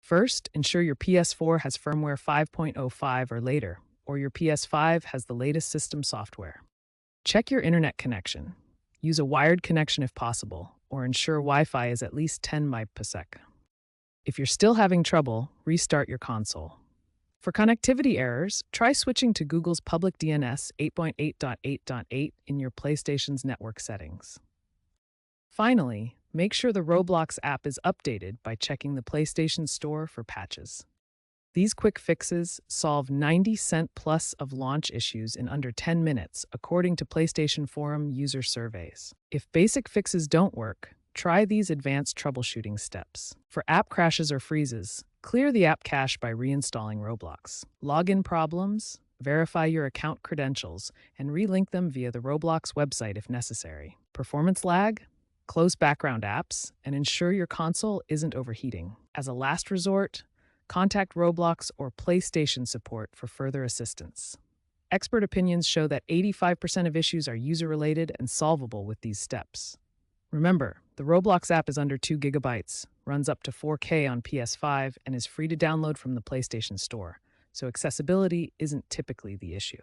First, ensure your PS4 has firmware 5.05 or later, or your PS5 has the latest system software. Check your internet connection. Use a wired connection if possible, or ensure Wi-Fi is at least 10 Mbps. If you're still having trouble, restart your console. For connectivity errors, try switching to Google's public DNS 8.8.8.8 in your PlayStation's network settings. Finally, make sure the Roblox app is updated by checking the PlayStation Store for patches. These quick fixes solve 90% plus of launch issues in under 10 minutes, according to PlayStation Forum user surveys. If basic fixes don't work, try these advanced troubleshooting steps. For app crashes or freezes, clear the app cache by reinstalling Roblox. Login problems, verify your account credentials, and relink them via the Roblox website if necessary. Performance lag? Close background apps and ensure your console isn't overheating. As a last resort, contact Roblox or PlayStation support for further assistance. Expert opinions show that 85% of issues are user-related and solvable with these steps. Remember, the Roblox app is under 2 gigabytes, runs up to 4K on PS5, and is free to download from the PlayStation Store, so accessibility isn't typically the issue.